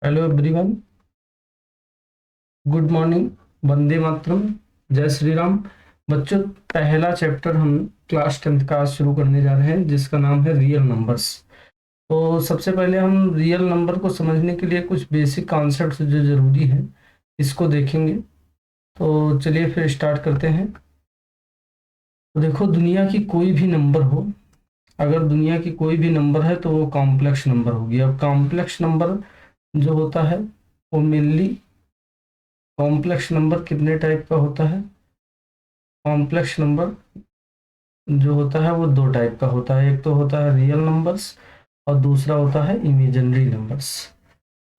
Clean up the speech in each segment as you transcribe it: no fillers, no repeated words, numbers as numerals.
Hello everyone, good morning, Vande Mataram, जय श्री राम। बच्चों, पहला चैप्टर हम क्लास 10th का आज शुरू करने जा रहे हैं जिसका नाम है रियल नंबर्स। तो सबसे पहले हम रियल नंबर को समझने के लिए कुछ बेसिक कॉन्सेप्ट्स जो ज़रूरी हैं इसको देखेंगे। तो चलिए फिर स्टार्ट करते हैं। तो देखो, दुनिया की कोई भी नंबर हो, अगर दुनिया की कोई भी नंबर है तो वो कॉम्प्लेक्स नंबर होगी। अब कॉम्प्लेक्स नंबर जो होता है वो मेनली, कॉम्प्लेक्स नंबर कितने टाइप का होता है? कॉम्प्लेक्स नंबर जो होता है वो दो टाइप का होता है। एक तो होता है रियल नंबर्स और दूसरा होता है इमेजिनरी नंबर्स।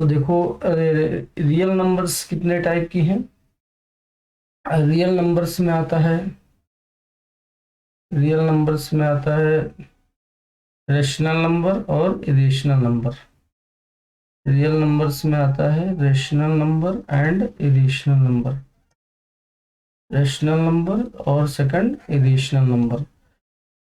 तो देखो, रियल नंबर्स कितने टाइप की हैं? रियल नंबर्स में आता है, रियल नंबर्स में आता है रेशनल नंबर और इरेशनल नंबर। रियल नंबर्स में आता है rational number and irrational number. Rational number और सेकंड इरेशनल नंबर।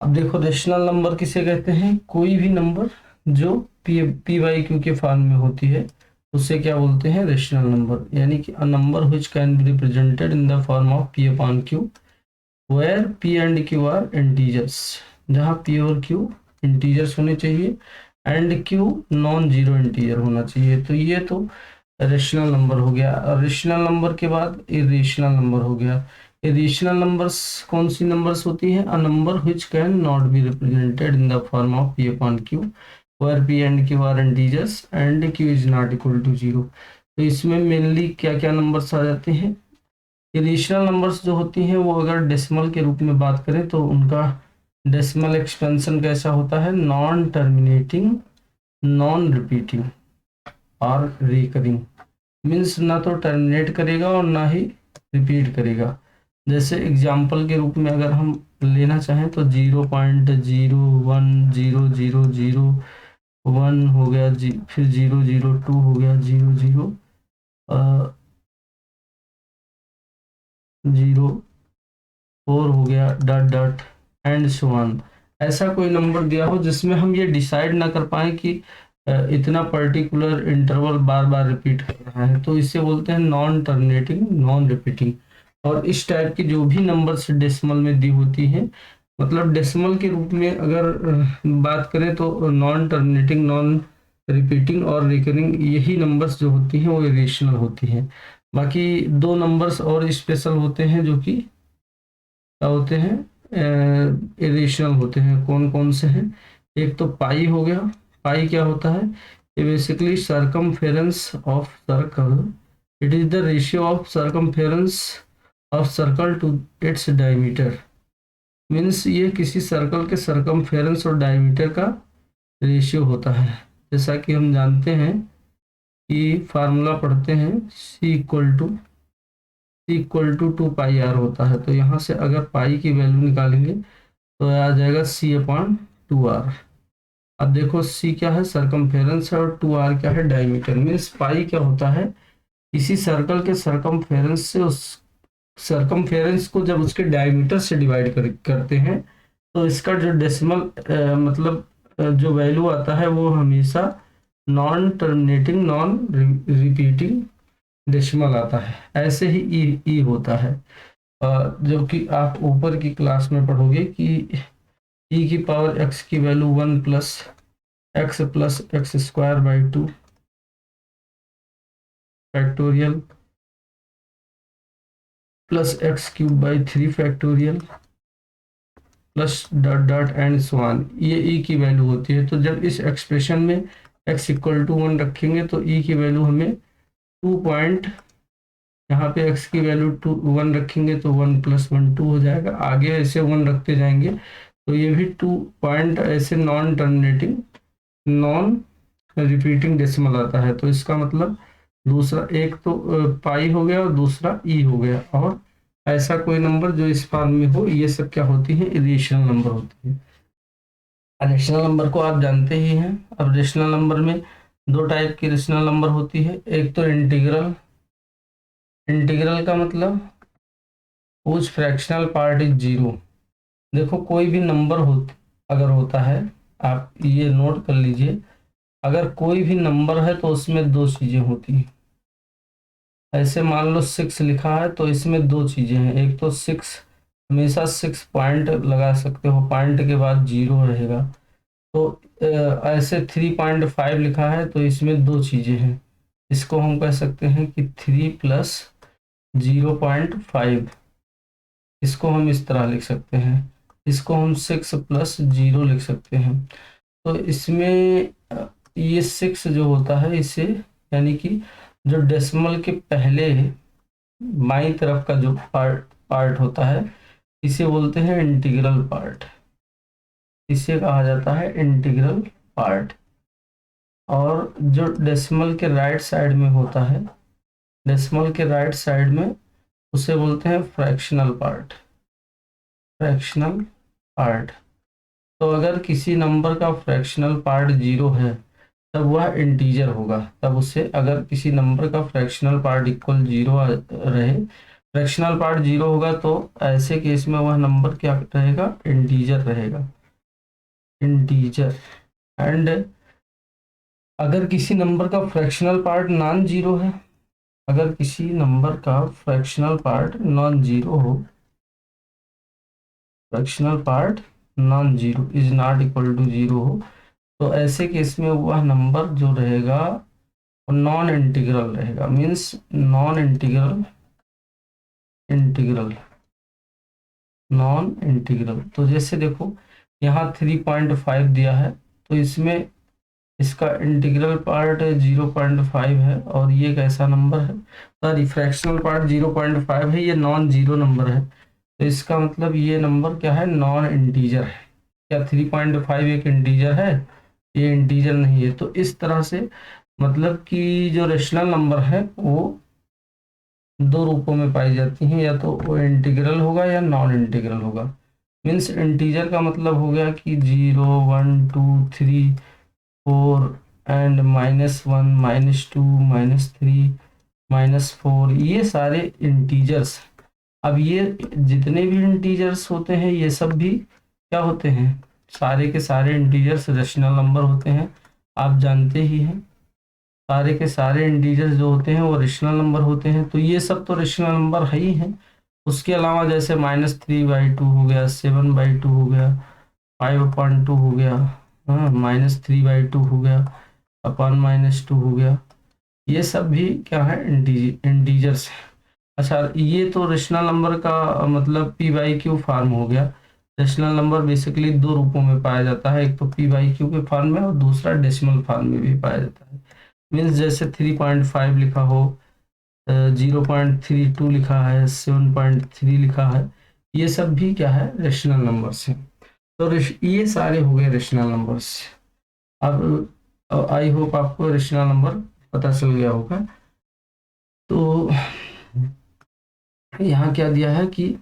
अब देखो, रेशनल नंबर किसे कहते हैं? कोई भी नंबर जो पी बाई क्यू के फॉर्म में होती है उससे क्या बोलते हैं? Rational number. यानी कि a number which can be represented in the form of P upon Q where P and Q are integers. जहाँ पी और क्यू इंटीजर्स होने चाहिए and Q non zero integer होना चाहिए। तो ये तो रेशनल नंबर हो गया। और रेशनल नंबर के बाद इरेशनल नंबर हो गया। इरेशनल नंबर्स कौन सी नंबर्स होती हैं? A number which can not be represented in the form of P upon Q where P and Q are integers and Q is not equal to zero. तो इसमें mainly क्या क्या numbers आ जाते हैं? Irrational numbers जो होती हैं वो अगर डेसिमल के रूप में बात करें तो उनका डेसिमल एक्सपेंशन कैसा होता है? नॉन टर्मिनेटिंग, नॉन रिपीटिंग और रिकरिंग। मीन्स ना तो टर्मिनेट करेगा और ना ही रिपीट करेगा। जैसे एग्जाम्पल के रूप में अगर हम लेना चाहें तो 0.010000 1 हो गया जी, फिर 002 हो गया, 004 हो गया, dot dot and so on. ऐसा कोई नंबर दिया हो जिसमें हम ये डिसाइड ना कर पाए कि इतना पर्टिकुलर इंटरवल बार बार रिपीट कर रहा है, तो इसे बोलते हैं नॉन टर्मिनेटिंग, नॉन रिपीटिंग। और इस टाइप की जो भी नंबर्स डेसिमल में दी होती हैं, मतलब डेसिमल के रूप में अगर बात करें तो नॉन टर्मिनेटिंग, नॉन रिपीटिंग और रिकरिंग, यही नंबर्स जो होती हैं वो इरेशनल होती हैं। बाकी दो नंबर्स और स्पेशल होते हैं जो कि क्या होते हैं? इरेशनल होते हैं। कौन कौन से हैं? एक तो पाई हो गया। पाई क्या होता है? ये basically circumference of circle. It is the ratio of circumference of circle to its diameter. Means ये किसी सर्कल के सरकमफेरेंस और डायमीटर का रेशियो होता है। जैसा कि हम जानते हैं कि फार्मूला पढ़ते हैं, C equal to 2 pi R होता है। तो यहाँ से अगर पाई की वैल्यू निकालेंगे तो आ जाएगा C/2R। अब देखो, C क्या है? सरकमफेरेंस है, और 2R क्या है? डायमीटर। मीन्स पाई क्या होता है? किसी सर्कल के सरकमफेरेंस से उस सरकमफेरेंस को जब उसके डायमीटर से डिवाइड करते हैं तो इसका जो डेसिमल मतलब जो वैल्यू आता है वो हमेशा non terminating, non repeating decimal आता है। ऐसे ही ई होता है, जो कि आप ऊपर की क्लास में पढ़ोगे कि ई की पावर एक्स की value 1 + x + x²/2 factorial plus x³/3 factorial plus dot dot and so on. ये ई की वैल्यू होती है। तो जब इस एक्सप्रेशन में x = 1 रखेंगे तो ई की वैल्यू हमें 2 पॉइंट, यहाँ पे x की वैल्यू 1 रखेंगे तो 1 + 1 2 हो जाएगा। आगे ऐसे 1 रखते जाएंगे तो ये भी 2 पॉइंट ऐसे non terminating, non repeating decimal आता है। तो इसका मतलब दूसरा, एक तो पाई हो गया और दूसरा ई हो गया। और ऐसा कोई नंबर जो इस फॉर्म में हो, ये सब क्या होती है? इरेशनल नंबर होती है। रेशनल नंबर को आप जानते ही हैं। अब रेशनल नंबर में दो टाइप की रेशनल नंबर होती है। एक तो इंटीग्रल। इंटीग्रल का मतलब उस फ्रैक्शनल पार्ट इज जीरो। देखो, कोई भी नंबर हो अगर होता है, आप ये नोट कर लीजिए, अगर कोई भी नंबर है तो उसमें दो चीजें होती हैं। ऐसे मान लो 6 लिखा है तो इसमें दो चीजें हैं, एक तो 6, हमेशा 6 पॉइंट लगा सकते हो, पॉइंट के बाद जीरो रहेगा। तो ऐसे 3.5 लिखा है तो इसमें दो चीजें हैं, इसको हम कह सकते हैं कि 3+0.5। इसको हम इस तरह लिख सकते हैं, इसको हम 6+0 लिख सकते हैं। तो इसमें ये 6 जो होता है इसे, यानी कि जो डेसिमल के पहले बाईं तरफ का जो पार्ट पार्ट होता है, इसे बोलते हैं इंटीग्रल पार्ट। इसे कहा जाता है इंटीग्रल पार्ट। और जो डेसिमल के राइट साइड में होता है, डेसिमल के राइट साइड में, उसे बोलते हैं फ्रैक्शनल पार्ट। Fractional part. तो अगर किसी नंबर का फ्रैक्शनल पार्ट जीरो है तब वह इंटीजर होगा, तब उसे, अगर किसी नंबर का फ्रैक्शनल पार्ट इक्वल जीरो रहे, फ्रैक्शनल पार्ट जीरो होगा, तो ऐसे केस में वह नंबर क्या रहेगा, इंटीजर रहेगा, इंटीजर। एंड अगर किसी नंबर का फ्रैक्शनल पार्ट नॉन जीरो है, अगर किसी नंबर का फ्रैक्शनल पार्ट नॉन जीरो हो, fractional part non zero is not equal to zero हो, तो ऐसे केस में वह नंबर जो रहेगा नॉन इंटीग्रल रहेगा, means non integral, integral, non integral. तो जैसे देखो यहाँ 3.5 दिया है, तो इसमें इसका इंटीग्रल पार्ट 0.5 है, और ये कैसा नंबर है, सॉरी फ्रैक्शनल पार्ट 0.5 है, ये नॉन जीरो नंबर है, तो इसका मतलब ये नंबर क्या है, नॉन इंटीजर है। क्या 3.5 एक इंटीजर है, ये इंटीजर नहीं है। तो इस तरह से मतलब कि जो रेशनल नंबर है वो दो रूपों में पाई जाती हैं, या तो वो इंटीग्रल होगा या नॉन इंटीग्रल होगा। मीन्स इंटीजर का मतलब हो गया कि 0, 1, 2, 3, 4 एंड -1, -2, -3, -4, ये सारे इंटीजर्स। अब ये जितने भी इंटीजर्स होते हैं ये सब भी क्या होते हैं, सारे के सारे इंटीजर्स रेशनल नंबर होते हैं, आप जानते ही हैं। सारे के सारे इंटीजर्स जो होते हैं वो रेशनल नंबर होते हैं, तो ये सब तो रेशनल नंबर है ही हैं। उसके अलावा जैसे -3/2 हो गया, 7/2 हो गया, 5/2 हो गया, हाँ, -3/2 हो गया, अपॉन -2 हो गया, ये सब भी क्या है, इंटीजर्स है। अच्छा, ये तो रेशनल नंबर का मतलब p/q फॉर्म हो गया। रेशनल नंबर बेसिकली दो रूपों में पाया जाता है, एक तो p/q के फॉर्म में और दूसरा डेसिमल फॉर्म में भी पाया जाता है। मीन्स जैसे 3.5 लिखा हो, 0.32 लिखा है, 7.3 लिखा है, ये सब भी क्या है, रेशनल नंबर्स हैं। तो ये सारे हो गए रेशनल नंबर्स। अब आई होप आपको रेशनल नंबर पता चल गया होगा। तो यहाँ क्या दिया है कि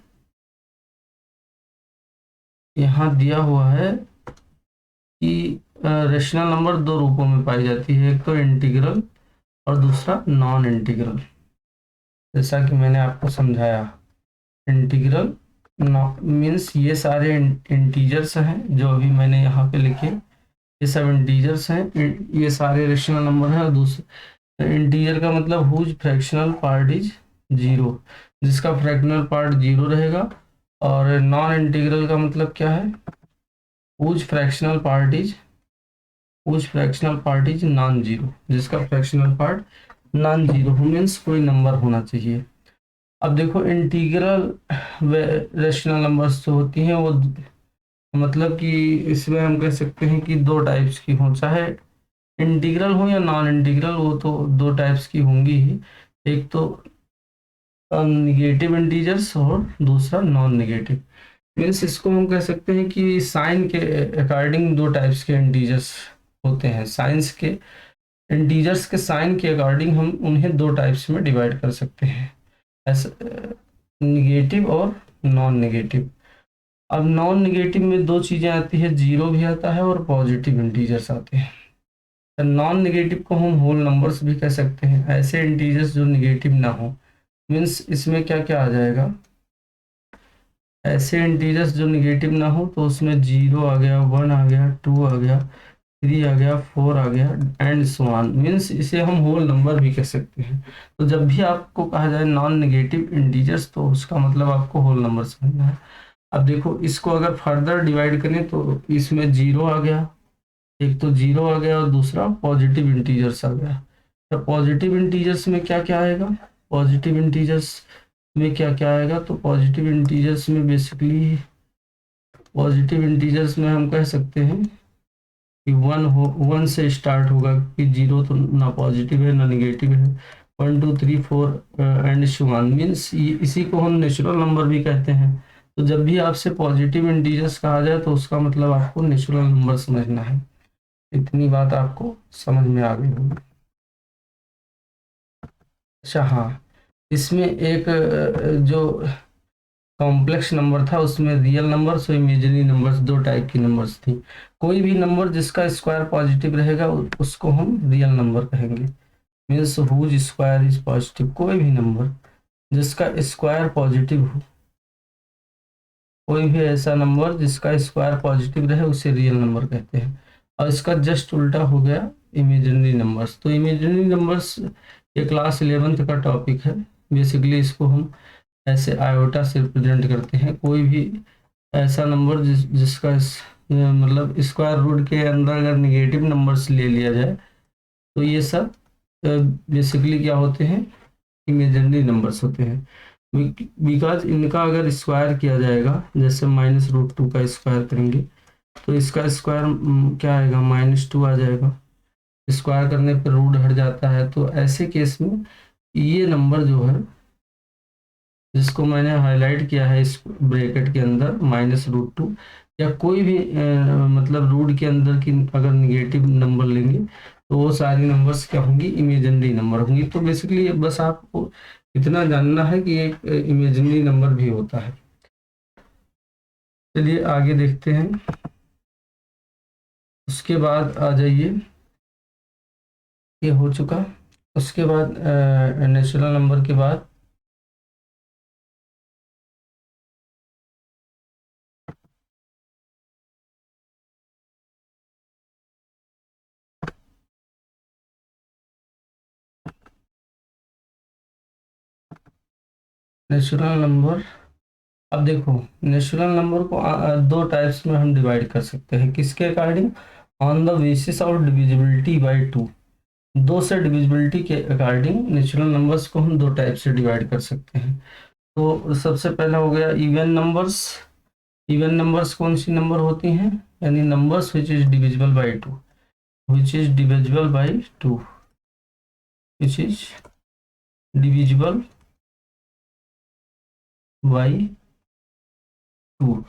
यहाँ दिया हुआ है कि रेशनल नंबर दो रूपों में पाई जाती है, एक तो इंटीग्रल और दूसरा नॉन इंटीग्रल। जैसा कि मैंने आपको समझाया, इंटीग्रल मीन्स ये सारे इंटीजर्स हैं जो अभी मैंने यहाँ पे लिखे, ये सब इंटीजर्स हैं, ये सारे रेशनल नंबर हैं। और दूसरा इंटीजर का मतलब whose fractional part is zero, जिसका फ्रैक्शनल पार्ट जीरो रहेगा। और नॉन इंटीग्रल का मतलब क्या है, whose fractional part is, whose fractional part is non zero, जिसका fractional part non zero means कोई नंबर होना चाहिए। अब देखो इंटीग्रल रेशनल नंबर्स जो होती हैं वो मतलब कि इसमें हम कह सकते हैं कि दो टाइप्स की हों, चाहे इंटीग्रल हो या नॉन इंटीग्रल, वो तो दो टाइप्स की होंगी ही। एक तो निगेटिव इंटीजर्स और दूसरा नॉन निगेटिव। मीन्स इसको हम कह सकते हैं कि साइन के अकॉर्डिंग दो टाइप्स के इंटीजर्स होते हैं। साइंस के इंटीजर्स के साइन के अकॉर्डिंग हम उन्हें दो टाइप्स में डिवाइड कर सकते हैं, ऐसे निगेटिव और नॉन निगेटिव। अब नॉन निगेटिव में दो चीज़ें आती है, जीरो भी आता है और पॉजिटिव इंटीजर्स आते हैं। तो नॉन निगेटिव को हम होल नंबर्स भी कह सकते हैं, ऐसे इंटीजर्स जो निगेटिव ना हो। मीन्स इसमें क्या क्या आ जाएगा, ऐसे इंटीजर्स जो निगेटिव ना हो तो उसमें 0 आ गया, 1 आ गया, 2 आ गया, 3 आ गया, 4 आ गया, एंड सो ऑन। मीन्स इसे हम होल नंबर भी कह सकते हैं। तो जब भी आपको कहा जाए नॉन नेगेटिव इंटीजर्स, तो उसका मतलब आपको होल नंबर समझना है। अब देखो, इसको अगर फर्दर डिवाइड करें तो इसमें जीरो आ गया, एक तो जीरो आ गया और दूसरा पॉजिटिव इंटीजर्स आ गया। तो पॉजिटिव इंटीजर्स में क्या क्या आएगा, पॉजिटिव इंटीजर्स में क्या क्या आएगा, तो पॉजिटिव इंटीजर्स में बेसिकली, पॉजिटिव इंटीजर्स में हम कह सकते हैं कि वन से स्टार्ट होगा, कि जीरो तो ना पॉजिटिव है ना निगेटिव है। 1 2 3 4 एंड सो ऑन। मीन्स इसी को हम नेचुरल नंबर भी कहते हैं। तो जब भी आपसे पॉजिटिव इंटीजर्स कहा जाए तो उसका मतलब आपको नेचुरल नंबर समझना है। इतनी बात आपको समझ में आ गई होगी। अच्छा हाँ, इसमें एक जो कॉम्प्लेक्स नंबर था, उसमें रियल नंबर्स और इमेजिनरी नंबर्स, दो टाइप की नंबर्स थी। कोई भी नंबर जिसका स्क्वायर पॉजिटिव रहेगा उसको हम रियल नंबर कहेंगे। Means whose square is positive, कोई भी नंबर जिसका स्क्वायर पॉजिटिव हो, कोई भी ऐसा नंबर जिसका स्क्वायर पॉजिटिव रहे उसे रियल नंबर कहते हैं। और इसका जस्ट उल्टा हो गया इमेजिनरी नंबर्स। तो इमेजिनरी नंबर्स ये क्लास 11th का टॉपिक है। बेसिकली इसको हम ऐसे आयोटा से रिप्रेजेंट करते हैं। कोई भी ऐसा नंबर जिसका मतलब स्क्वायर रूट के अंदर अगर निगेटिव नंबर्स ले लिया जाए तो ये सब बेसिकली क्या होते हैं, इमेजिनरी नंबर्स होते हैं। बिकॉज इनका अगर स्क्वायर किया जाएगा, जैसे -√2 का स्क्वायर करेंगे तो इसका स्क्वायर क्या आएगा, -2 आ जाएगा। स्क्वायर करने पर रूट हट जाता है। तो ऐसे केस में ये नंबर जो है, जिसको मैंने हाईलाइट किया है इस ब्रैकेट के अंदर, -√2, या कोई भी मतलब रूट के अंदर की अगर निगेटिव नंबर लेंगे तो वो सारी नंबर्स क्या होंगी, इमेजिनरी नंबर होंगी। तो बेसिकली बस आपको इतना जानना है कि एक इमेजिनरी नंबर भी होता है। चलिए आगे देखते हैं। उसके बाद आ जाइए, ये हो चुका। उसके बाद नेचुरल नंबर के बाद नेचुरल नंबर। अब देखो, नेचुरल नंबर को दो टाइप्स में हम डिवाइड कर सकते हैं। किसके according, on the basis of divisibility by two. दो से डिविजिबिलिटी के अकॉर्डिंग नेचुरल नंबर्स को हम दो टाइप से डिवाइड कर सकते हैं। तो सबसे पहला हो गया इवन नंबर्स। इवन नंबर्स कौन सी नंबर होती हैं, यानी numbers which is divisible by to, which is divisible by to, which is divisible by two.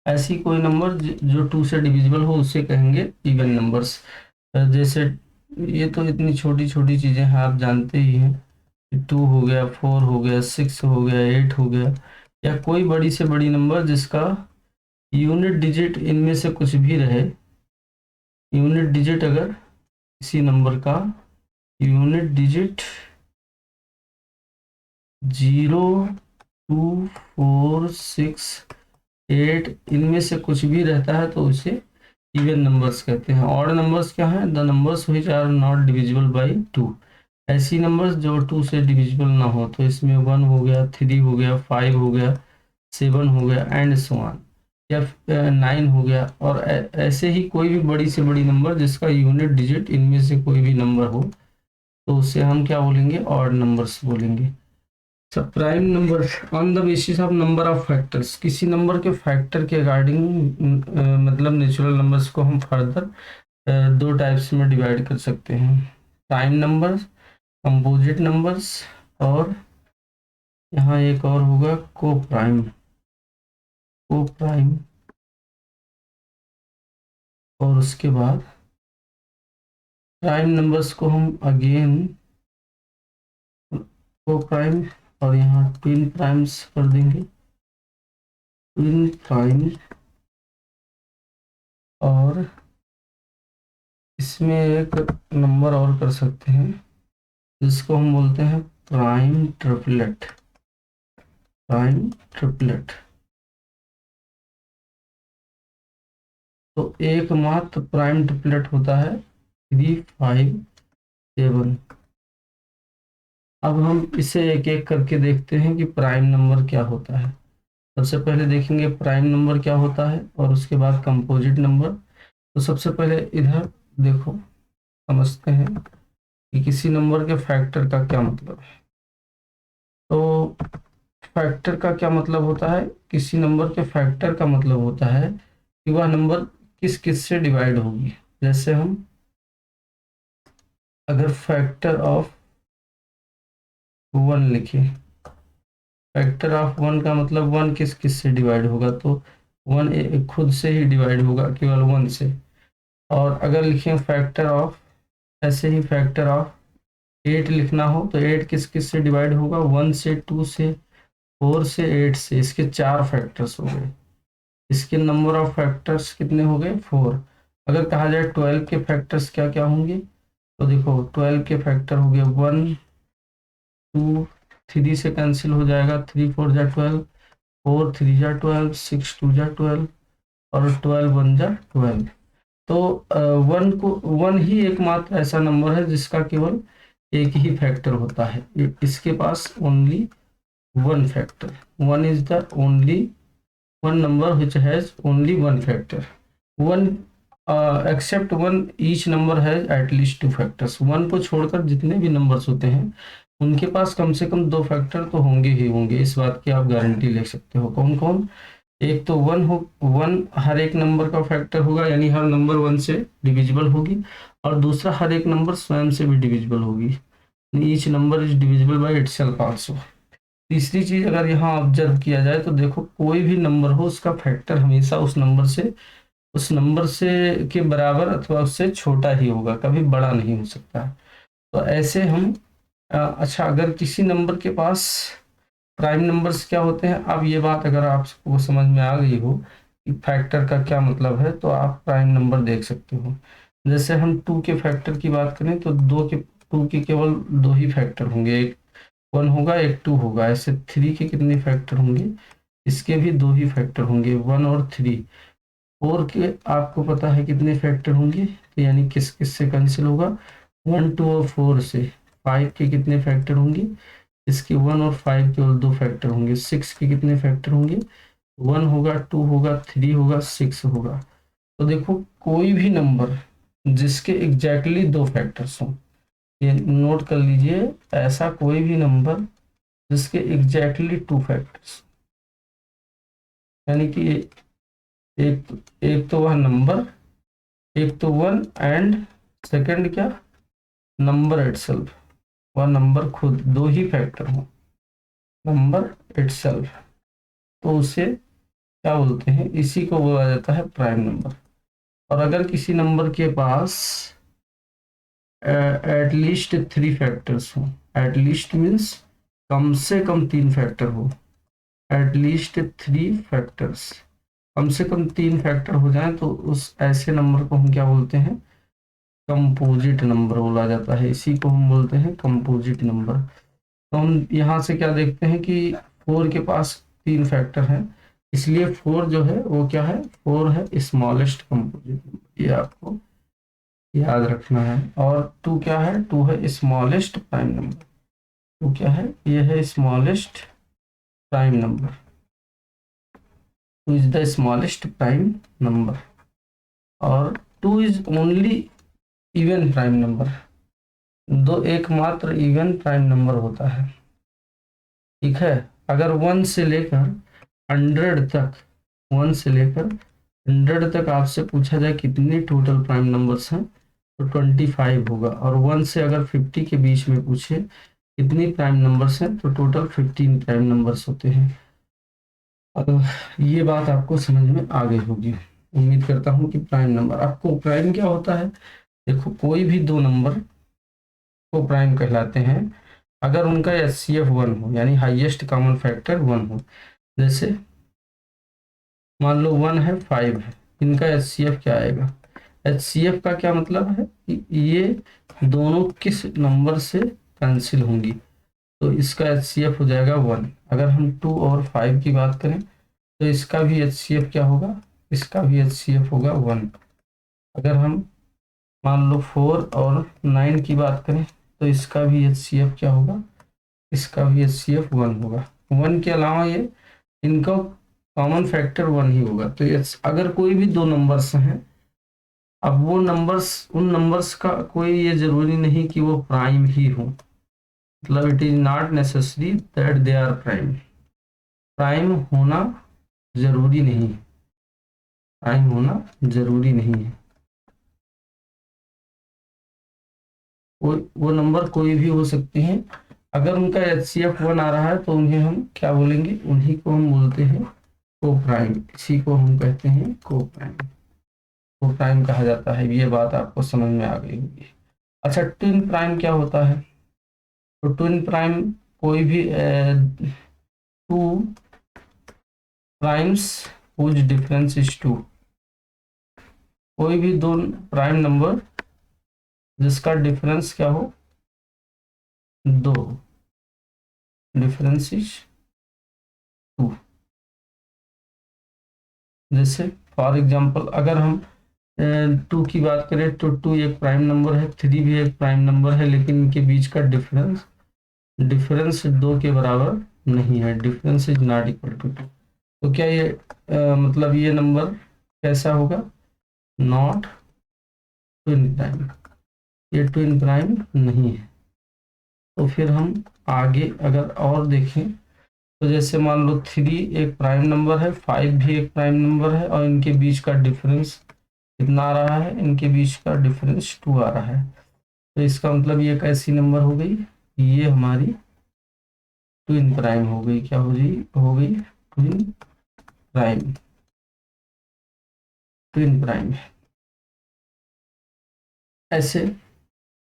ऐसी कोई नंबर जो टू से डिविजिबल हो उसे कहेंगे इवन नंबर्स। जैसे ये तो इतनी छोटी छोटी चीजें हैं, आप जानते ही हैं। 2 हो गया, 4 हो गया, 6 हो गया, 8 हो गया, या कोई बड़ी से बड़ी नंबर जिसका यूनिट डिजिट इनमें से कुछ भी रहे। यूनिट डिजिट अगर किसी नंबर का यूनिट डिजिट 0 2 4 6 8 इनमें से कुछ भी रहता है तो उसे इवन नंबर्स कहते हैं। ऑड नंबर्स क्या हैं, the numbers which are not divisible by two. ऐसी नंबर्स जो टू से डिविजिबल ना हो। तो इसमें 1 हो गया, 3 हो गया, 5 हो गया, 7 हो गया, एंड सो ऑन, या 9 हो गया। और ऐसे ही कोई भी बड़ी से बड़ी नंबर जिसका यूनिट डिजिट इनमें से कोई भी नंबर हो तो उसे हम क्या बोलेंगे, ऑड नंबर्स बोलेंगे। सब prime number on the basis of number of factors. किसी नंबर के फैक्टर के अकॉर्डिंग मतलब नेचुरल नंबर्स को हम फर्दर दो टाइप्स में डिवाइड कर सकते हैं। प्राइम नंबर्स, कंपोजिट नंबर्स, और यहाँ एक और होगा को प्राइम। को प्राइम, और उसके बाद प्राइम नंबर्स को हम अगेन को प्राइम, और यहाँ ट्विन प्राइम्स कर देंगे, ट्विन प्राइम। और इसमें एक नंबर और कर सकते हैं जिसको हम बोलते हैं प्राइम ट्रिपलेट। Prime triplet. तो एकमात्र प्राइम ट्रिपलेट होता है 3, 5, 7। अब हम इसे एक एक करके देखते हैं कि प्राइम नंबर क्या होता है। सबसे पहले देखेंगे प्राइम नंबर क्या होता है और उसके बाद कंपोजिट नंबर। तो सबसे पहले इधर देखो, समझते हैं कि किसी नंबर के फैक्टर का क्या मतलब है। तो फैक्टर का क्या मतलब होता है, किसी नंबर के फैक्टर का मतलब होता है कि वह नंबर किस किस से डिवाइड होगी। जैसे हम अगर फैक्टर ऑफ 1 लिखें, फैक्टर ऑफ 1 का मतलब 1 किस किस से डिवाइड होगा, तो 1 खुद से ही डिवाइड होगा, केवल 1 से। और अगर लिखें फैक्टर ऑफ, ऐसे ही फैक्टर ऑफ 8 लिखना हो तो 8 किस किस से डिवाइड होगा, 1 से, 2 से, 4 से, 8 से। इसके 4 फैक्टर्स हो गए। इसके नंबर ऑफ फैक्टर्स कितने हो गए, 4। अगर कहा जाए 12 के फैक्टर्स क्या क्या होंगे, तो देखो 12 के फैक्टर हो गए 1, 2, 3 से कैंसिल हो जाएगा, 3 4 जा 12, 4 3 जा 12, 6 2 जा 12 और 12 1 जा 12। तो 1 ही एकमात्र ऐसा नंबर है जिसका केवल एक ही फैक्टर होता है। इसके पास only 1 factor. 1 is the only one number which has only 1 factor. 1 except 1 each number has at least 2 factors. 1 को छोड़कर जितने भी नंबर्स होते हैं उनके पास कम से कम 2 फैक्टर तो होंगे ही होंगे, इस बात की आप गारंटी ले सकते हो। कौन कौन, एक तो 1 हर एक नंबर का फैक्टर होगा, यानी हर नंबर 1 से डिविजिबल होगी। और दूसरा, हर एक नंबर स्वयं से भी डिविजिबल होगी, each number is divisible by itself also. तीसरी चीज अगर यहाँ ऑब्जर्व किया जाए तो देखो, कोई भी नंबर हो उसका फैक्टर हमेशा उस नंबर से के बराबर अथवा उससे छोटा ही होगा, कभी बड़ा नहीं हो सकता। तो ऐसे हम अच्छा, अगर किसी नंबर के पास प्राइम नंबर्स क्या होते हैं, अब ये बात अगर आपको समझ में आ गई हो कि फैक्टर का क्या मतलब है, तो आप प्राइम नंबर देख सकते हो। जैसे हम 2 के फैक्टर की बात करें तो 2 के केवल 2 ही फैक्टर होंगे, एक 1 होगा, एक 2 होगा। ऐसे 3 के कितने फैक्टर होंगे, इसके भी 2 ही फैक्टर होंगे, 1 और 3। 4 के आपको पता है कितने फैक्टर होंगे, तो यानी किस किस से कैंसिल होगा, 1 2 और 4 से। 5 के कितने फैक्टर होंगे, इसके 1 और 5 केवल 2 फैक्टर होंगे। 6 के कितने फैक्टर होंगे, 1 होगा, 2 होगा, 3 होगा, 6 होगा। तो देखो, कोई भी नंबर जिसके एग्जैक्टली 2 फैक्टर्स हों, ये नोट कर लीजिए, ऐसा कोई भी नंबर जिसके एग्जैक्टली 2 फैक्टर्स, यानी कि एक एक तो वह नंबर, एक तो 1 एंड सेकंड क्या, नंबर इटसेल्फ, वह नंबर खुद 2 ही फैक्टर हो, नंबर इटसेल्फ, तो उसे क्या बोलते हैं, इसी को बोला जाता है प्राइम नंबर। और अगर किसी नंबर के पास एटलीस्ट 3 फैक्टर्स हो, एटलीस्ट मीन्स कम से कम 3 फैक्टर हो, एटलीस्ट 3 फैक्टर्स, कम से कम 3 फैक्टर हो जाए, तो उस ऐसे नंबर को हम क्या बोलते हैं, कंपोजिट नंबर बोला जाता है। इसी को हम बोलते हैं कंपोजिट नंबर। तो हम यहाँ से क्या देखते हैं कि 4 के पास 3 फैक्टर हैं, इसलिए 4 जो है वो क्या है, 4 है स्मॉलेस्ट कंपोजिट नंबर, ये आपको याद रखना है। और 2 क्या है, 2 है स्मॉलेस्ट प्राइम नंबर। 2 क्या है, ये है smallest prime number, 2 is the smallest prime number. और 2 is only even prime number, 2 एकमात्र इवन प्राइम नंबर होता है, ठीक है। अगर 1 से लेकर 100 तक, 1 से लेकर 100 तक आपसे पूछा जाए कितने टोटल प्राइम नंबर्स हैं, तो 25 होगा। और 1 से अगर 50 के बीच में पूछे कितनी प्राइम नंबर्स हैं, तो टोटल 15 प्राइम नंबर्स होते हैं। अब ये बात आपको समझ में आ गई होगी, उम्मीद करता हूँ कि प्राइम नंबर आपको, प्राइम क्या होता है, देखो कोई भी 2 नंबर को प्राइम कहलाते हैं अगर उनका एचसीएफ 1 हो, यानी हाईएस्ट कॉमन फैक्टर 1 हो। जैसे मान लो 1 है, 5 है, इनका एचसीएफ क्या आएगा, एचसीएफ का क्या मतलब है कि ये दोनों किस नंबर से कैंसिल होंगी, तो इसका एचसीएफ हो जाएगा 1। अगर हम 2 और 5 की बात करें तो इसका भी एचसीएफ क्या होगा, इसका भी HCF होगा 1। अगर हम मान लो 4 और 9 की बात करें तो इसका भी HCF क्या होगा, इसका भी HCF 1 होगा। 1 के अलावा ये इनका कॉमन फैक्टर 1 ही होगा। तो ये अगर कोई भी दो नंबर्स हैं, अब वो नंबर्स, उन नंबर्स का कोई ये जरूरी नहीं कि वो प्राइम ही हो, मतलब it is not necessary that they are prime. Prime होना जरूरी नहीं, प्राइम होना जरूरी नहीं है। वो नंबर कोई भी हो सकते हैं। अगर उनका HCF 1 आ रहा है तो उन्हें हम क्या बोलेंगे, उन्हीं को हम बोलते हैं को प्राइम। इसी को हम कहते हैं को प्राइम, को प्राइम कहा जाता है। ये बात आपको समझ में आ गई होगी। अच्छा, ट्विन प्राइम क्या होता है? तो ट्विन प्राइम कोई भी two primes whose difference is 2, कोई भी दो प्राइम नंबर जिसका डिफरेंस क्या हो, 2, डिफरेंस इज 2। जैसे फॉर एग्जांपल अगर हम 2 की बात करें तो 2 एक प्राइम नंबर है, 3 भी एक प्राइम नंबर है, लेकिन इनके बीच का डिफरेंस, डिफरेंस 2 के बराबर नहीं है, difference is not equal to 2। तो क्या ये मतलब ये नंबर कैसा होगा, नॉट ट्विन प्राइम, ये ट्विन प्राइम नहीं है। तो फिर हम आगे अगर और देखें तो जैसे मान लो 3 एक प्राइम नंबर है, 5 भी एक प्राइम नंबर है, और इनके बीच का डिफरेंस कितना आ रहा है, इनके बीच का डिफरेंस 2 आ रहा है। तो इसका मतलब ये कैसी नंबर हो गई, ये हमारी ट्विन प्राइम हो गई। क्या हो गई, हो गई ट्विन प्राइम, ट्विन प्राइम। ऐसे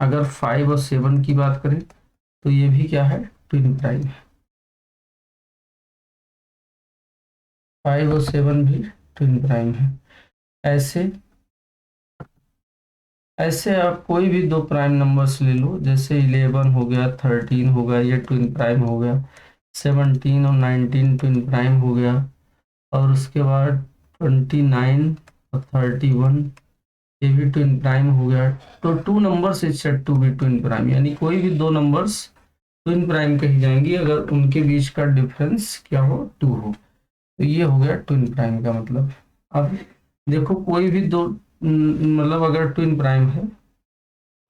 अगर 5 और 7 की बात करें तो ये भी क्या है, ट्विन प्राइम है। 5 और 7 भी ट्विन प्राइम है। ऐसे ऐसे आप कोई भी दो प्राइम नंबर्स ले लो, जैसे 11 हो गया, 13 हो गया, ये ट्विन प्राइम हो गया। 17 और 19 ट्विन प्राइम हो गया। और उसके बाद 29 और 31 ये भी ट्विन प्राइम हो गया। तो two numbers is said to be twin prime, यानी कोई भी दो नंबर्स ट्विन प्राइम कही जाएंगी अगर उनके बीच का डिफरेंस क्या हो, 2 हो। तो ये हो गया ट्विन प्राइम का मतलब। अब देखो कोई भी दो मतलब अगर ट्विन प्राइम है,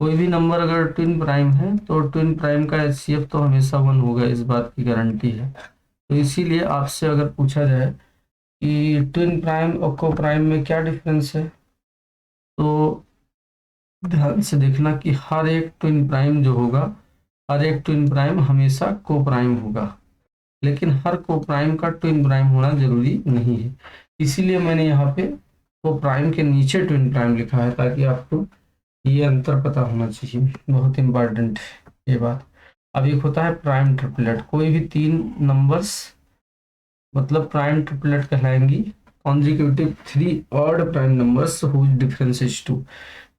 कोई भी नंबर अगर ट्विन प्राइम है तो ट्विन प्राइम का HCF तो हमेशा 1 होगा, इस बात की गारंटी है। तो इसीलिए आपसे अगर पूछा जाए कि ट्विन प्राइम और को प्राइम में क्या डिफरेंस है, तो ध्यान से देखना कि हर एक ट्विन प्राइम जो होगा, हर एक ट्विन प्राइम हमेशा को प्राइम होगा, लेकिन हर को प्राइम का ट्विन प्राइम होना जरूरी नहीं है। इसीलिए मैंने यहाँ पे को प्राइम के नीचे ट्विन प्राइम लिखा है, ताकि आपको ये अंतर पता होना चाहिए, बहुत इंपॉर्टेंट है ये बात। अब एक होता है प्राइम ट्रिपलेट, कोई भी तीन नंबर्स मतलब प्राइम ट्रिपलेट कहलाएंगी। Consecutive 3 odd prime numbers whose difference is 2,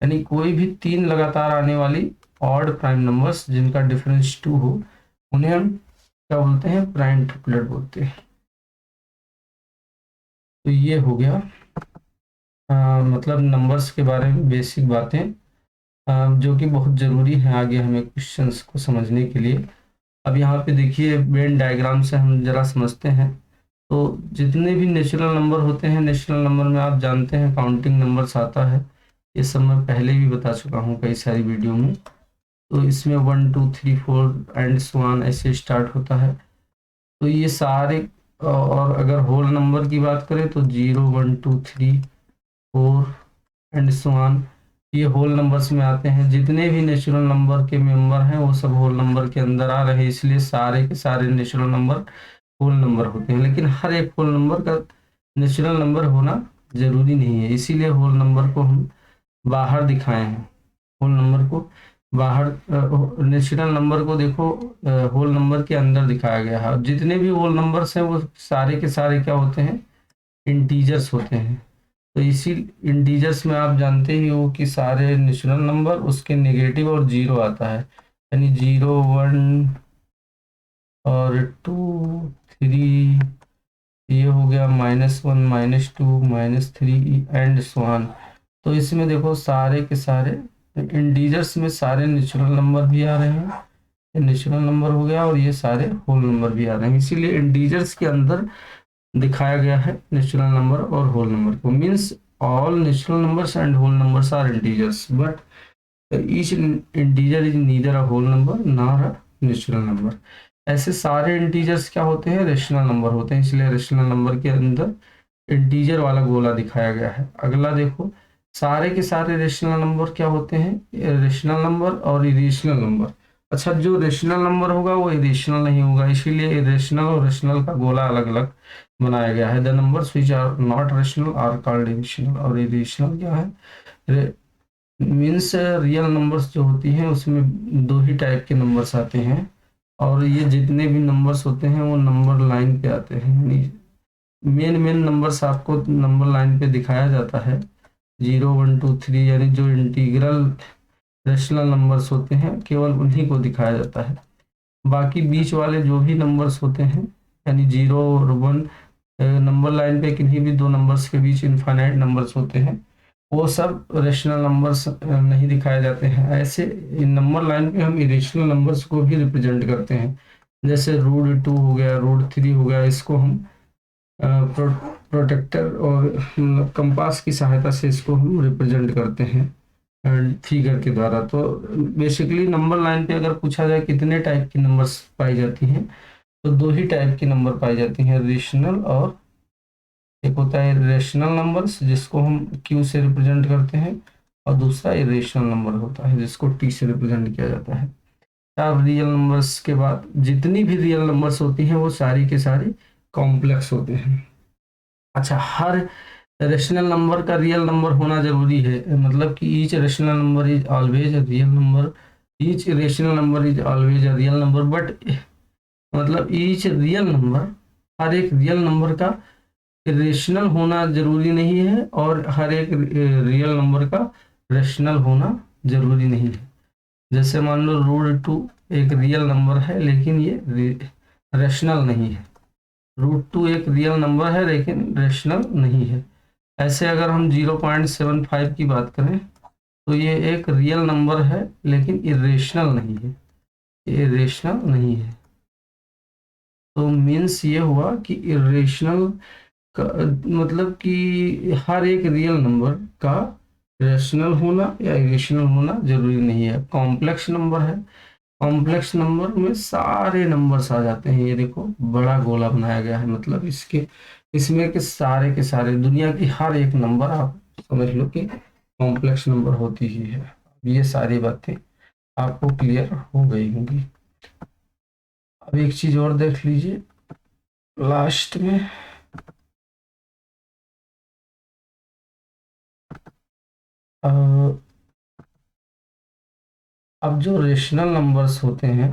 यानी कोई भी तीन लगातार आने वाली ऑड प्राइम नंबर्स जिनका डिफरेंस 2 हो, उन्हें हम क्या बोलते हैं, प्राइम ट्रिपलेट बोलते हैं। तो ये हो गया मतलब नंबर्स के बारे में बेसिक बातें, जो कि बहुत ज़रूरी है आगे हमें क्वेश्चंस को समझने के लिए। अब यहाँ पे देखिए वेन डायग्राम से हम जरा समझते हैं। तो जितने भी नेचुरल नंबर होते हैं, नेचुरल नंबर में आप जानते हैं काउंटिंग नंबर्स आता है, ये सब मैं पहले भी बता चुका हूँ कई सारी वीडियो में। तो इसमें 1 2 3 4 एंड सो ऑन ऐसे स्टार्ट होता है। तो ये सारे और अगर होल नंबर की बात करें तो 0 1 2 3 4 एंड सो ऑन, ये होल नंबर्स में आते हैं। जितने भी नेचुरल नंबर के मेंबर हैं वो सब होल नंबर के अंदर आ रहे हैं, इसलिए सारे के सारे नेचुरल नंबर होल नंबर होते हैं। लेकिन हर एक होल नंबर का नेचुरल नंबर होना जरूरी नहीं है, इसीलिए होल नंबर को हम बाहर दिखाए हैं। होल नंबर को बाहर, नेचुरल नंबर को देखो होल नंबर के अंदर दिखाया गया है। जितने भी होल नंबर्स हैं वो सारे के सारे क्या होते हैं, इंटीजर्स होते हैं। तो इसी इंटीजर्स में आप जानते ही हो कि सारे नेचुरल नंबर उसके नेगेटिव और 0 आता है, यानी 0 1 और 2 3 ये हो गया -1 -2 -3 एंड सो ऑन। तो इसमें देखो सारे के सारे इंटीजर्स में सारे नेचुरल नंबर भी आ रहे हैं, ये नेचुरल नंबर हो गया, और ये सारे होल नंबर भी आ रहे हैं, इसीलिए इंटीजर्स के अंदर दिखाया गया है नेचुरल नंबर और होल नंबर को। Means all natural numbers and whole numbers are integers, but each integer is neither a whole number nor a natural number. ऐसे सारे इंटीजर्स क्या होते हैं, रेशनल नंबर होते हैं, इसलिए रेशनल नंबर के अंदर इंटीजर वाला गोला दिखाया गया है। अगला देखो, सारे के सारे रेशनल नंबर क्या होते हैं, रेशनल नंबर और इरेशनल नंबर। अच्छा, जो रेशनल नंबर होगा वो इरेशनल नहीं होगा, इसीलिए इरेशनल और रेशनल का गोला अलग अलग बनाया गया है। The numbers which are not rational are called irrational. और इरेशनल क्या है, मीन्स रियल नंबर्स जो होती हैं उसमें दो ही टाइप के नंबर्स आते हैं, और ये जितने भी नंबर्स होते हैं वो नंबर लाइन पे आते हैं, यानी मेन मेन नंबर्स आपको नंबर लाइन पे दिखाया जाता है, 0 1 2 3, यानी जो इंटीग्रल रेशनल नंबर्स होते हैं केवल उन्हीं को दिखाया जाता है। बाकी बीच वाले जो भी नंबर्स होते हैं, यानी 0 और 1, नंबर लाइन पे किन्हीं भी दो नंबर्स के बीच इनफाइनाइट नंबर्स होते हैं, वो सब रेशनल नंबर्स नहीं दिखाए जाते हैं। ऐसे नंबर लाइन पे हम इरेशनल नंबर्स को भी रिप्रेजेंट करते हैं, जैसे √2 हो गया, √3 हो गया, इसको हम प्रोटेक्टर और कंपास की सहायता से इसको हम रिप्रेजेंट करते हैं फिगर के द्वारा। तो बेसिकली नंबर लाइन पे अगर पूछा जाए कितने टाइप की नंबर्स पाई जाती हैं, तो दो ही टाइप की नंबर पाई जाती हैं, रेशनल और एक होता है रेशनल नंबर्स जिसको हम क्यू से रिप्रेजेंट करते हैं, और दूसरा इरेशनल नंबर होता है जिसको टी से रिप्रेजेंट किया जाता है। अब रियल नंबर्स के बाद जितनी भी रियल नंबर्स होती हैं वो सारी के सारी कॉम्प्लेक्स होते हैं। अच्छा, हर रेशनल नंबर का रियल नंबर होना जरूरी है, मतलब कि each rational number is always a real number, each rational number is always a real number, but मतलब ईच रियल नंबर, हर एक रियल नंबर का रेशनल होना जरूरी नहीं है, और हर एक रियल नंबर का रेशनल होना जरूरी नहीं है। जैसे मान लो √2 एक रियल नंबर है लेकिन ये रेशनल नहीं है, √2 एक रियल नंबर है लेकिन रेशनल नहीं है। ऐसे अगर हम 0.75 की बात करें तो ये एक रियल नंबर है लेकिन इरेशनल नहीं है, इरेशनल नहीं है। तो मीन्स ये हुआ कि इरेशनल मतलब कि हर एक रियल नंबर का रेशनल होना या इरेशनल होना जरूरी नहीं है। कॉम्प्लेक्स नंबर है, कॉम्प्लेक्स नंबर में सारे नंबर्स आ जाते हैं, ये देखो बड़ा गोला बनाया गया है, मतलब इसके इसमें के सारे दुनिया की हर एक नंबर आप समझ लो कि कॉम्प्लेक्स नंबर होती ही है। ये सारी बातें आपको क्लियर हो गई होंगी। अब एक चीज और देख लीजिए लास्ट में, अब जो रेशनल नंबर्स होते हैं,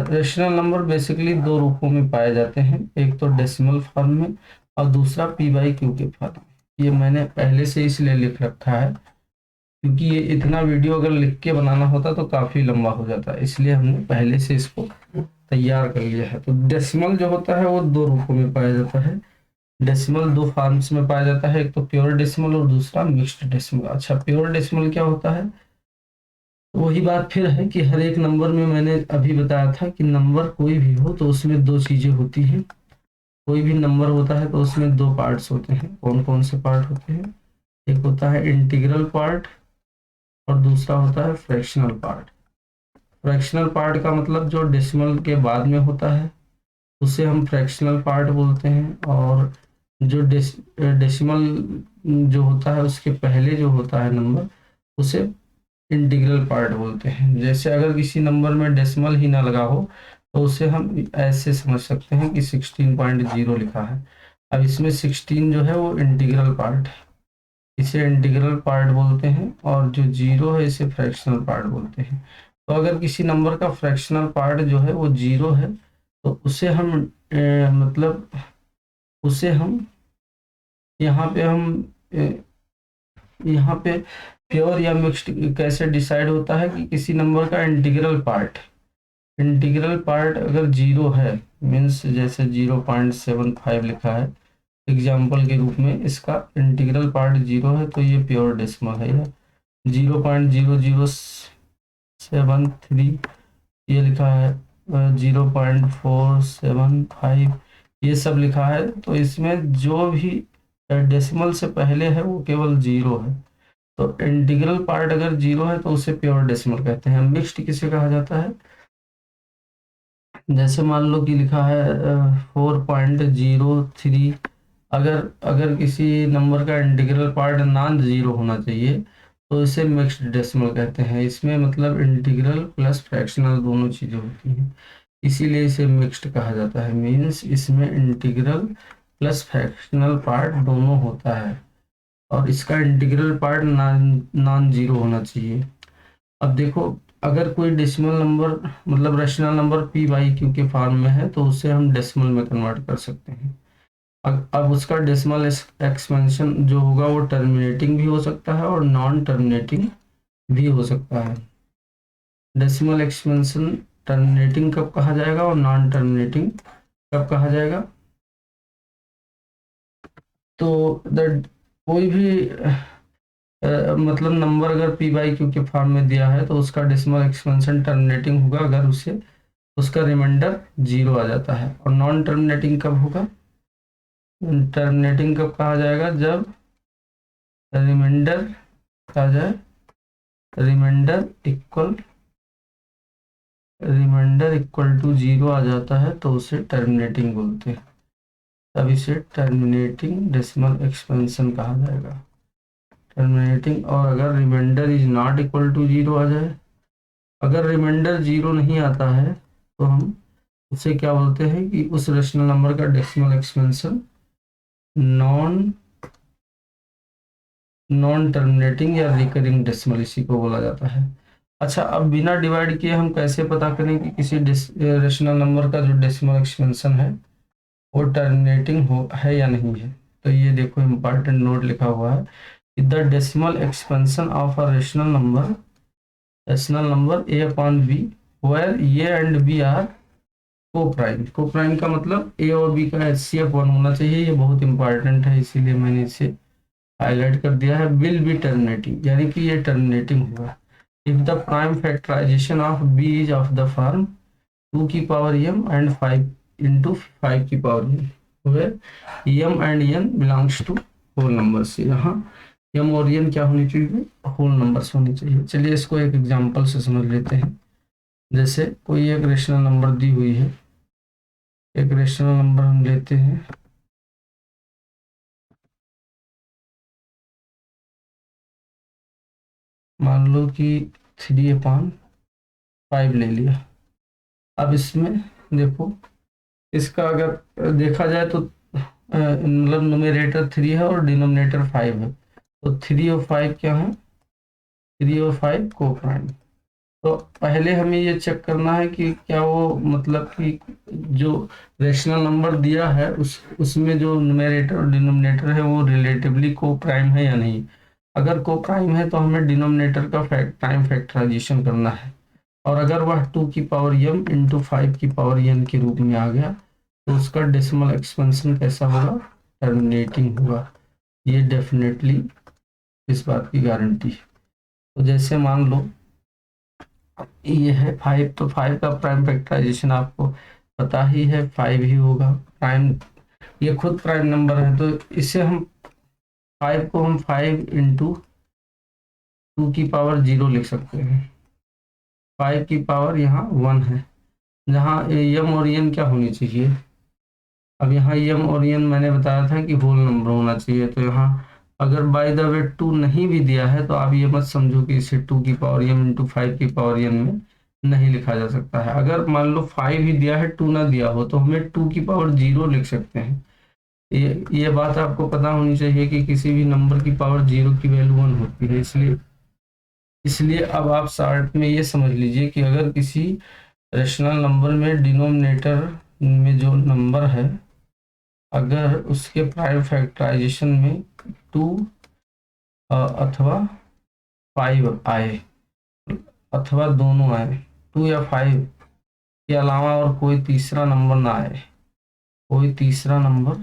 रेशनल नंबर बेसिकली दो रूपों में पाए जाते हैं, एक तो डेसिमल फॉर्म में और दूसरा p/q के फॉर्म में। ये मैंने पहले से इसलिए लिख रखा है क्योंकि ये इतना वीडियो अगर लिख के बनाना होता तो काफ़ी लंबा हो जाता, इसलिए हमने पहले से इसको तैयार कर लिया है। तो डेसिमल जो होता है वो दो रूपों में पाया जाता है, डेसिमल दो फॉर्म्स में पाया जाता है, एक तो प्योर डेसिमल और दूसरा मिक्स्ड डेसिमल। अच्छा, प्योर डेसिमल क्या होता है, तो वही बात फिर है कि हर एक नंबर में मैंने अभी बताया था कि नंबर कोई भी हो तो उसमें दो चीजें होती हैं, कोई भी नंबर होता है तो उसमें दो पार्ट्स होते हैं। कौन कौन से पार्ट होते हैं, एक होता है इंटीग्रल पार्ट और दूसरा होता है फ्रैक्शनल पार्ट। फ्रैक्शनल पार्ट का मतलब जो डेसिमल के बाद में होता है उसे हम फ्रैक्शनल पार्ट बोलते हैं, और जो डेसिमल जो होता है उसके पहले जो होता है नंबर उसे इंटीग्रल पार्ट बोलते हैं। जैसे अगर किसी नंबर में डेसिमल ही ना लगा हो तो उसे हम ऐसे समझ सकते हैं कि 16.0 लिखा है। अब इसमें 16 जो है वो इंटीग्रल पार्ट है, इसे इंटीग्रल पार्ट बोलते हैं, और जो जीरो है इसे फ्रैक्शनल पार्ट बोलते हैं। तो अगर किसी नंबर का फ्रैक्शनल पार्ट जो है वो जीरो है तो उसे हम मतलब उसे हम यहाँ पे हम यहाँ पे प्योर या मिक्स्ड कैसे डिसाइड होता है कि किसी नंबर का इंटीग्रल पार्ट इंटीग्रल पार्ट अगर जीरो है, मीन्स जैसे 0.75 लिखा है एग्जाम्पल के रूप में, इसका इंटीग्रल पार्ट जीरो है तो ये प्योर डेसिमल है। या 0.0073 ये लिखा है, 0.475 ये सब लिखा है, तो इसमें जो भी डेसिमल से पहले है वो केवल जीरो है। तो इंटीग्रल पार्ट अगर जीरो है तो उसे प्योर डेसिमल कहते हैं। मिक्स्ड किसे कहा जाता है, जैसे मान लो कि लिखा है 4.03, अगर अगर किसी नंबर का इंटीग्रल पार्ट नॉन जीरो होना चाहिए तो इसे मिक्स्ड डेसिमल कहते हैं। इसमें मतलब इंटीग्रल प्लस फ्रैक्शनल दोनों चीज़ें होती हैं, इसीलिए इसे मिक्स्ड कहा जाता है। मीन्स इसमें इंटीग्रल प्लस फ्रैक्शनल पार्ट दोनों होता है और इसका integral part non non zero होना चाहिए। अब देखो, अगर कोई डेसिमल नंबर मतलब rational number P by Q के फॉर्म में है तो उसे हम डेसिमल में कन्वर्ट कर सकते हैं। अब उसका डेसिमल एक्सपेंशन जो होगा वो टर्मिनेटिंग भी हो सकता है और नॉन टर्मिनेटिंग भी हो सकता है। डेसिमल एक्सपेंशन टर्मिनेटिंग कब कहा जाएगा और नॉन टर्मिनेटिंग कब कहा जाएगा? तो द कोई भी मतलब नंबर अगर पी बाई क्यू के फॉर्म में दिया है तो उसका डेसिमल एक्सपेंशन टर्मिनेटिंग होगा अगर उसे उसका रिमाइंडर जीरो आ जाता है। और नॉन टर्मिनेटिंग कब होगा? टर्मिनेटिंग कब कहा जाएगा? जब रिमाइंडर आ जाए, रिमाइंडर इक्वल टू जीरो आ जाता है तो उसे टर्मिनेटिंग बोलते हैं, तब इसे टर्मिनेटिंग डेसिमल एक्सपेंशन कहा जाएगा। टर्मिनेटिंग। और अगर remainder is not equal to zero आ जाए, अगर रिमाइंडर जीरो नहीं आता है तो हम उसे क्या बोलते हैं कि उस रेशनल नंबर का decimal expansion non non terminating या रिकरिंग डेसिमल इसी को बोला जाता है। अच्छा, अब बिना डिवाइड किए हम कैसे पता करें कि किसी रेशनल नंबर का जो डेसिमल एक्सपेंशन है वो टर्मिनेटिंग हो है या नहीं है? तो ये देखो इम्पॉर्टेंट नोट लिखा हुआ है, the decimal expansion of a rational number a upon b where a and b are coprime. Coprime का मतलब ए और बी का एचसीएफ 1 होना चाहिए, ये बहुत इंपॉर्टेंट है इसीलिए मैंने इसे हाईलाइट कर दिया है। विल बी टर्मिनेटिंग, यानी कि ये टर्मिनेटिंग होगा if the prime factorization of b is of the form 2 की पावर m एंड 5 इंटू 5 की power n, where m and n belongs to whole numbers. यहाँ m और n क्या होनी चाहिए? होल नंबर्स होनी चाहिए। चलिए इसको एक एग्जांपल से समझ लेते हैं। जैसे कोई एक रेशनल नंबर दी हुई है, एक रेशनल नंबर हम लेते हैं, मान लो कि 3/5 ले लिया। अब इसमें देखो, इसका अगर देखा जाए तो मतलब न्यूमरेटर 3 है और डिनोमिनेटर 5 है, तो 3 और 5 क्या है? 3 और 5 को प्राइम। तो पहले हमें ये चेक करना है कि क्या वो मतलब कि जो रेशनल नंबर दिया है उसमें जो न्यूमरेटर और डिनोमिनेटर है वो रिलेटिवली को प्राइम है या नहीं। अगर को प्राइम है तो हमें डिनोमिनेटर का प्राइम फैक्टराइजेशन करना है, और अगर वह 2 की पावर m इंटू 5 की पावर n के रूप में आ गया तो उसका डेसिमल एक्सपेंशन कैसा होगा? टर्मिनेटिंग होगा। ये डेफिनेटली इस बात की गारंटी है। तो जैसे मान लो ये है 5, तो 5 का प्राइम फैक्टराइजेशन आपको पता ही है, 5 ही होगा प्राइम, ये खुद प्राइम नंबर है। तो इसे हम 5 को हम 5 इंटू 2 की पावर 0 लिख सकते हैं। 5 की पावर यहाँ 1 है, जहाँ m और n क्या होनी चाहिए? अब यहाँ m और n मैंने बताया था कि होल नंबर होना चाहिए, तो यहाँ अगर बाय द वे 2 नहीं भी दिया है तो आप ये मत समझो कि इसे 2 की पावर m इंटू 5 की पावर n में नहीं लिखा जा सकता है। अगर मान लो 5 ही दिया है 2 ना दिया हो तो हमें 2 की पावर 0 लिख सकते हैं। ये बात आपको पता होनी चाहिए कि किसी भी नंबर की पावर 0 की वैल्यू 1 होती है। इसलिए इसलिए अब आप शॉर्ट में ये समझ लीजिए कि अगर किसी रेशनल नंबर में डिनोमिनेटर में जो नंबर है अगर उसके प्राइम फैक्टराइजेशन में 2 अथवा 5 आए, अथवा दोनों आए, 2 या 5, के अलावा और कोई तीसरा नंबर ना आए, कोई तीसरा नंबर,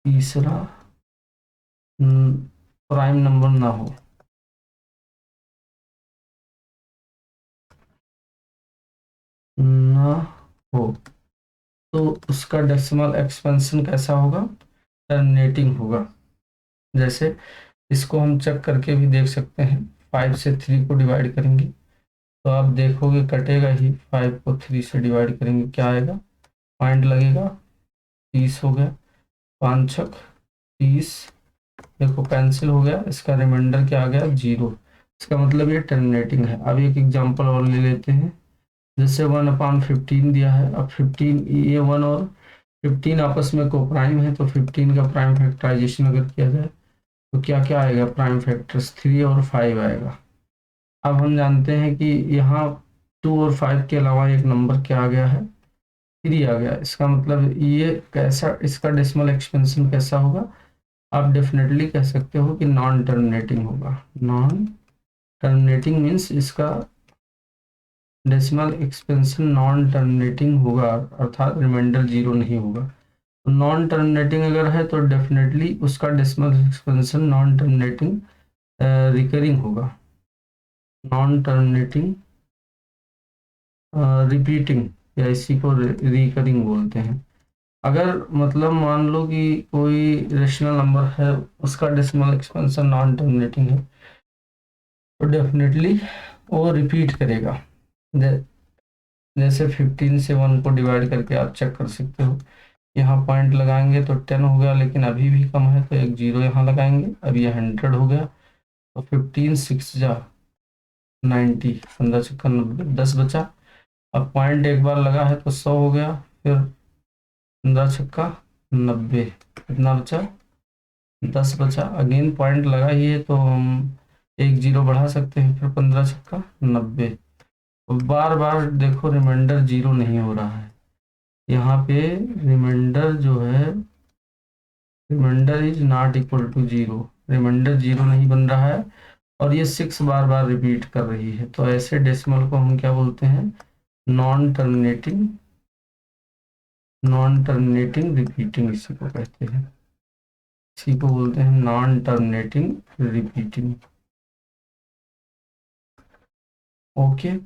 तीसरा प्राइम नंबर ना हो, ना हो, तो उसका डेसिमल एक्सपेंशन कैसा होगा, टर्मिनेटिंग होगा। जैसे इसको हम चेक करके भी देख सकते हैं, 5 से 3 को डिवाइड करेंगे तो आप देखोगे कटेगा ही, 5 को 3 से डिवाइड करेंगे क्या आएगा, पॉइंट लगेगा, 30 हो गया, 5 छक 30, देखो कैंसिल हो गया, इसका रिमाइंडर क्या आ गया, 0। इसका मतलब ये टर्मिनेटिंग है। अब एक एग्जांपल और ले लेते हैं, जैसे 1/15 दिया है, अब 15, ये 1 और 15 आपस में को प्राइम है, तो 15 का प्राइम फैक्टराइजेशन अगर किया जाए तो क्या क्या आएगा, प्राइम फैक्टर्स 3 और 5 आएगा। अब हम जानते हैं कि यहाँ 2 और 5 के अलावा एक नंबर क्या आ गया है, 3 आ गया। इसका मतलब ये कैसा, इसका डेसिमल एक्सपेंशन कैसा होगा, आप डेफिनेटली कह सकते हो कि नॉन टर्मिनेटिंग होगा। नॉन टर्मिनेटिंग मीन्स इसका डेसिमल एक्सपेंशन नॉन टर्मिनेटिंग होगा, अर्थात रिमाइंडर 0 नहीं होगा। तो नॉन टर्मिनेटिंग अगर है तो डेफिनेटली उसका decimal expansion non terminating recurring होगा, नॉन टर्मिनेटिंग रिपीटिंग, या इसी को रिकरिंग बोलते हैं। अगर मतलब मान लो कि कोई रेशनल नंबर है, उसका डेसिमल एक्सपेंशन नॉन टर्मिनेटिंग है, तो डेफिनेटली वो रिपीट करेगा। जैसे 15 से 1 को डिवाइड करके आप चेक कर सकते हो, यहाँ पॉइंट लगाएंगे तो 10 हो गया, लेकिन अभी भी कम है तो एक 0 यहाँ लगाएंगे, अब ये 100 हो गया, तो 15 6 जा 90, 15 छक्का 90, 10 बचा। अब पॉइंट एक बार लगा है तो 100 हो गया, फिर 15 छक्का 90, कितना बचा, 10 बचा। अगेन पॉइंट लगा ही है तो हम एक 0 बढ़ा सकते हैं, फिर 15 छक्का 90। बार बार देखो रिमाइंडर 0 नहीं हो रहा है, यहाँ पे रिमाइंडर जो है, remainder is not equal to 0, remainder 0 नहीं बन रहा है, और ये 6 बार बार रिपीट कर रही है, तो ऐसे डेसिमल को हम क्या बोलते हैं, non terminating, non terminating repeating इसी को कहते हैं, इसी को बोलते हैं नॉन टर्मिनेटिंग रिपीटिंग। ओके,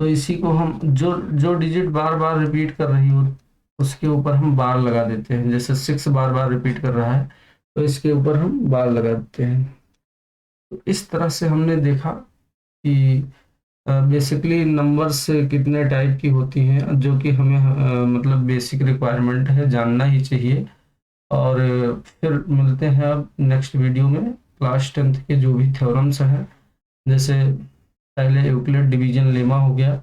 तो इसी को हम जो जो डिजिट बार बार रिपीट कर रही हो उसके ऊपर हम बार लगा देते हैं, जैसे 6 बार बार रिपीट कर रहा है तो इसके ऊपर हम बार लगा देते हैं। तो इस तरह से हमने देखा कि बेसिकली नंबर्स कितने टाइप की होती हैं, जो कि हमें मतलब बेसिक रिक्वायरमेंट है, जानना ही चाहिए। और फिर मिलते हैं अब नेक्स्ट वीडियो में, क्लास 10th के जो भी थ्योरम्स हैं, जैसे पहले यूक्लिड डिवीजन लेमा हो गया,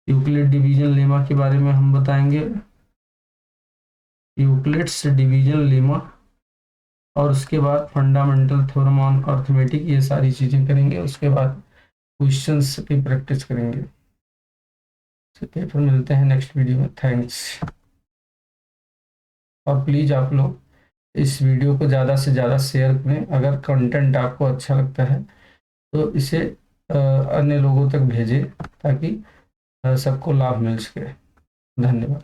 यूक्लिड डिवीजन लेमा के बारे में हम बताएंगे, यूक्लिड्स डिवीजन लेमा, और उसके बाद फंडामेंटल थ्योरम ऑन अर्थमेटिक, ये सारी चीज़ें करेंगे। उसके बाद क्वेश्चंस की प्रैक्टिस करेंगे। ठीक है, फिर मिलते हैं नेक्स्ट वीडियो में, थैंक्स। और प्लीज़ आप लोग इस वीडियो को ज़्यादा से ज़्यादा शेयर करें, अगर कंटेंट आपको अच्छा लगता है तो इसे अन्य लोगों तक भेजें ताकि सबको लाभ मिल सके। धन्यवाद।